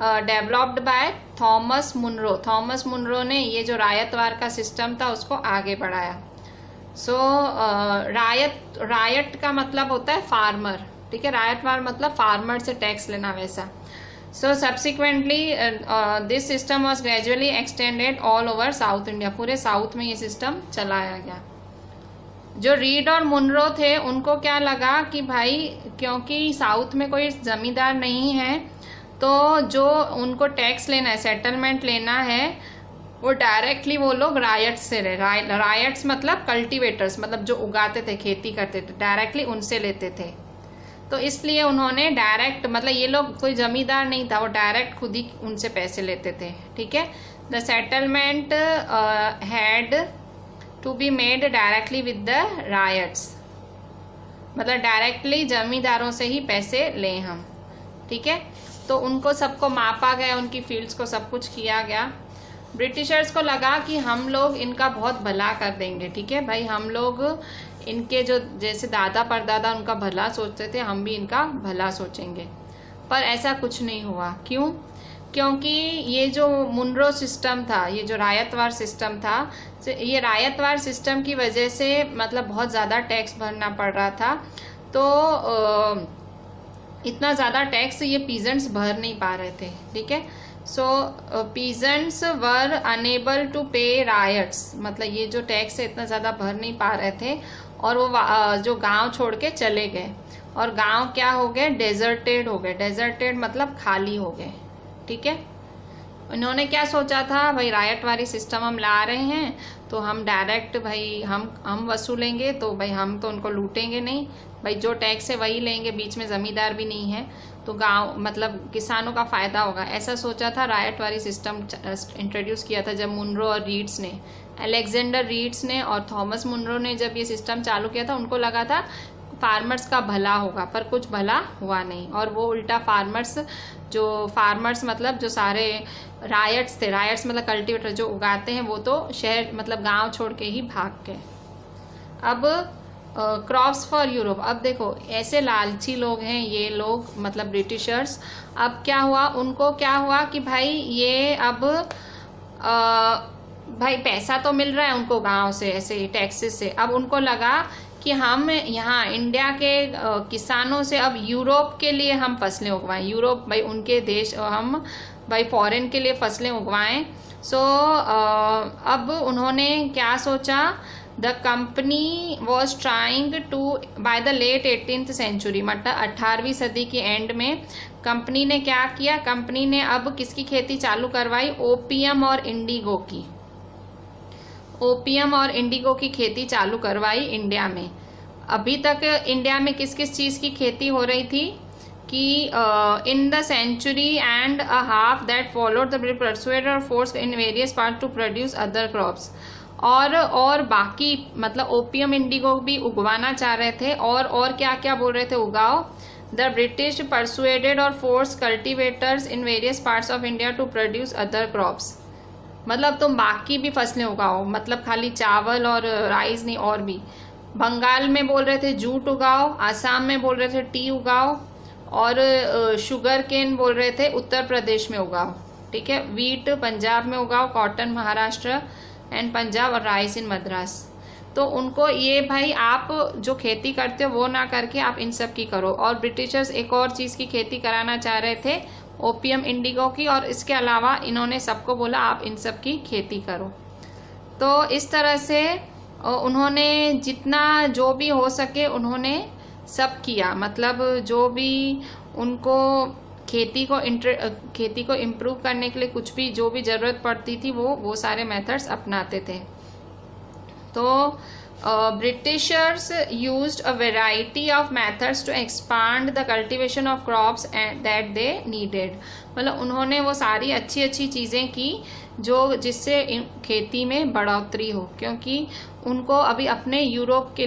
developed by Thomas Munro. Thomas Munro ने ये जो रायतवार का सिस्टम था उसको आगे बढ़ाया। सो रायट का मतलब होता है फार्मर। ठीक है, रायतवार मतलब फार्मर से टैक्स लेना, वैसा। So subsequently this system was gradually extended all over South India. पूरे साउथ में ये सिस्टम चलाया गया। जो रीड और मुनरो थे उनको क्या लगा कि भाई क्योंकि साउथ में कोई जमींदार नहीं है, तो जो उनको टैक्स लेना है, सेटलमेंट लेना है, वो डायरेक्टली वो लोग रायट्स से रायट्स मतलब कल्टीवेटर्स, मतलब जो उगाते थे, खेती करते थे, डायरेक्टली उनसे लेते थे। तो इसलिए उन्होंने डायरेक्ट, मतलब ये लोग कोई जमींदार नहीं था, वो डायरेक्ट खुद ही उनसे पैसे लेते थे। ठीक है। The settlement had to be made directly with the ryots, मतलब डायरेक्टली जमींदारों से ही पैसे लें हम। ठीक है। तो उनको सबको मापा गया, उनकी फील्ड्स को सब कुछ किया गया। ब्रिटिशर्स को लगा कि हम लोग इनका बहुत भला कर देंगे। ठीक है भाई, हम लोग इनके जो जैसे दादा परदादा उनका भला सोचते थे, हम भी इनका भला सोचेंगे। पर ऐसा कुछ नहीं हुआ। क्यों? क्योंकि ये जो मुनरो सिस्टम था, ये जो रायतवार सिस्टम था, ये रायतवार सिस्टम की वजह से मतलब बहुत ज़्यादा टैक्स भरना पड़ रहा था। तो इतना ज़्यादा टैक्स ये पीजेंट्स भर नहीं पा रहे थे। ठीक है। सो पीजेंट्स वर अनेबल टू पे रायट्स, मतलब ये जो टैक्स है इतना ज़्यादा भर नहीं पा रहे थे, और वो जो गांव छोड़ के चले गए, और गांव क्या हो गए? डेजर्टेड हो गए। डेजर्टेड मतलब खाली हो गए। ठीक है। इन्होंने क्या सोचा था, भाई रायट वाली सिस्टम हम ला रहे हैं तो हम डायरेक्ट भाई हम वसूलेंगे, तो भाई हम तो उनको लूटेंगे नहीं, भाई जो टैक्स है वही लेंगे, बीच में जमींदार भी नहीं है, तो गांव मतलब किसानों का फायदा होगा। ऐसा सोचा था। रायट वाली सिस्टम इंट्रोड्यूस किया था जब मुनरो और रीड्स ने, अलेक्जेंडर रीड्स ने और थॉमस मुनरो ने जब ये सिस्टम चालू किया था, उनको लगा था फार्मर्स का भला होगा, पर कुछ भला हुआ नहीं, और वो उल्टा फार्मर्स मतलब जो सारे रायट्स थे, रायट्स मतलब कल्टीवेटर जो उगाते हैं, वो तो शहर मतलब गांव छोड़ के ही भाग गए। अब क्रॉप्स फॉर यूरोप। अब देखो ऐसे लालची लोग हैं ये लोग, मतलब ब्रिटिशर्स। अब क्या हुआ, उनको क्या हुआ कि भाई ये अब भाई पैसा तो मिल रहा है उनको गांव से, ऐसे टैक्सेस से। अब उनको लगा कि हम यहाँ इंडिया के किसानों से अब यूरोप के लिए हम फसलें उगवाएं, यूरोप भाई उनके देश, हम भाई फॉरेन के लिए फसलें उगवाएं। सो अब उन्होंने क्या सोचा, the company was trying to by the late 18th century, मतलब 18वीं सदी के एंड में कंपनी ने क्या किया, कंपनी ने अब किसकी खेती चालू करवाई, ओपियम और इंडिगो की। ओपियम और इंडिगो की खेती चालू करवाई इंडिया में। अभी तक इंडिया में किस किस चीज़ की खेती हो रही थी कि in the century and a half that followed the persuaded और forced in various part to produce other crops, और बाकी मतलब ओपियम इंडिगो भी उगवाना चाह रहे थे, और क्या क्या बोल रहे थे, उगाओ। द ब्रिटिश परसुएडेड और force cultivators in various parts of India to produce other crops, मतलब तुम बाकी भी फसलें उगाओ, मतलब खाली चावल और राइस नहीं, और भी। बंगाल में बोल रहे थे जूट उगाओ, आसाम में बोल रहे थे टी उगाओ, और शुगर केन बोल रहे थे उत्तर प्रदेश में उगाओ। ठीक है। वीट पंजाब में उगाओ, कॉटन महाराष्ट्र एंड पंजाब, और राइस इन मद्रास। तो उनको ये भाई आप जो खेती करते हो वो ना करके आप इन सब की करो। और ब्रिटिशर्स एक और चीज़ की खेती कराना चाह रहे थे, ओपियम इंडिगो की, और इसके अलावा इन्होंने सबको बोला आप इन सब की खेती करो। तो इस तरह से उन्होंने जितना जो भी हो सके उन्होंने सब किया, मतलब जो भी उनको खेती को इम्प्रूव करने के लिए कुछ भी जो भी ज़रूरत पड़ती थी वो सारे मेथड्स अपनाते थे। तो Britishers used a variety of methods to expand the cultivation of crops and that they needed, मतलब उन्होंने वो सारी अच्छी अच्छी चीज़ें की जो जिससे खेती में बढ़ोतरी हो, क्योंकि उनको अभी अपने यूरोप के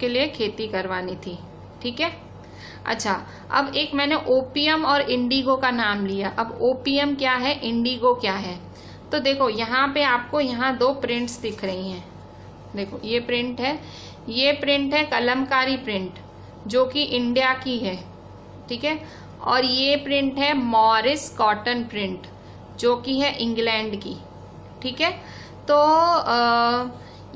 लिए खेती करवानी थी। ठीक है। अच्छा, अब एक मैंने ओपियम और इंडिगो का नाम लिया। अब ओपियम क्या है, इंडिगो क्या है, तो देखो यहाँ पे आपको यहाँ दो प्रिंट्स दिख रही हैं। देखो ये प्रिंट है कलमकारी प्रिंट जो कि इंडिया की है। ठीक है। और ये प्रिंट है मॉरिस कॉटन प्रिंट जो कि है इंग्लैंड की। ठीक है। तो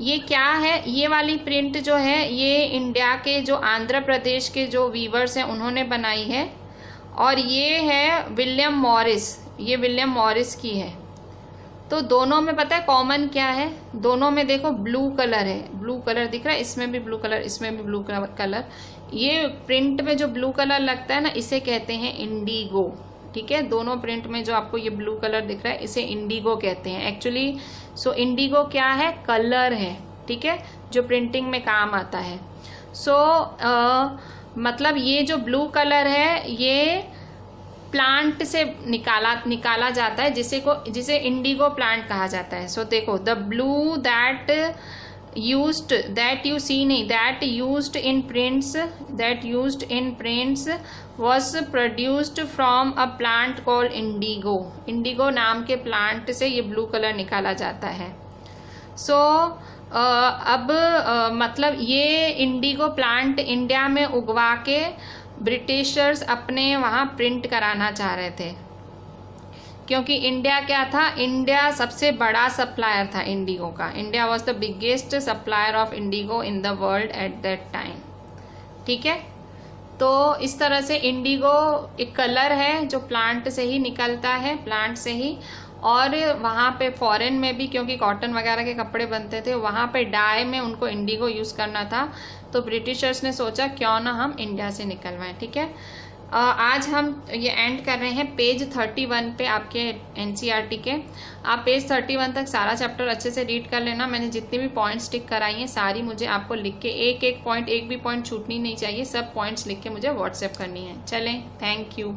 ये क्या है, ये वाली प्रिंट जो है ये इंडिया के जो आंध्र प्रदेश के जो वीवर्स हैं उन्होंने बनाई है, और ये है विलियम मॉरिस की है। तो दोनों में पता है कॉमन क्या है, दोनों में देखो ब्लू कलर है, ब्लू कलर दिख रहा है, इसमें भी ब्लू कलर, इसमें भी ब्लू कलर। ये प्रिंट में जो ब्लू कलर लगता है ना, इसे कहते हैं इंडिगो। ठीक है। दोनों प्रिंट में जो आपको ये ब्लू कलर दिख रहा है इसे इंडिगो कहते हैं एक्चुअली। सो इंडिगो क्या है, कलर है, ठीक है, जो प्रिंटिंग में काम आता है। सो मतलब ये जो ब्लू कलर है ये प्लांट से निकाला जाता है, जिसे इंडिगो प्लांट कहा जाता है। सो देखो, the blue that used in prints was produced from a plant called indigo नाम के प्लांट से ये ब्लू कलर निकाला जाता है। सो अब मतलब ये इंडिगो प्लांट इंडिया में उगवा के ब्रिटिशर्स अपने वहाँ प्रिंट कराना चाह रहे थे, क्योंकि इंडिया क्या था, इंडिया सबसे बड़ा सप्लायर था इंडिगो का। India was the biggest supplier of Indigo in the world at that time, ठीक है। तो इस तरह से इंडिगो एक कलर है जो प्लांट से ही निकलता है, प्लांट से ही। और वहाँ पे फॉरेन में भी, क्योंकि कॉटन वगैरह के कपड़े बनते थे, वहाँ पे डाई में उनको इंडिगो यूज़ करना था, तो ब्रिटिशर्स ने सोचा क्यों ना हम इंडिया से निकलवाएं, ठीक है। आज हम ये एंड कर रहे हैं पेज 31 पे आपके एनसीईआरटी के। आप पेज 31 तक सारा चैप्टर अच्छे से रीड कर लेना। मैंने जितनी भी पॉइंट्स टिक कराई हैं सारी मुझे आपको लिख के एक भी पॉइंट छूटनी नहीं चाहिए, सब पॉइंट्स लिख के मुझे व्हाट्सएप करनी है। चलें, थैंक यू।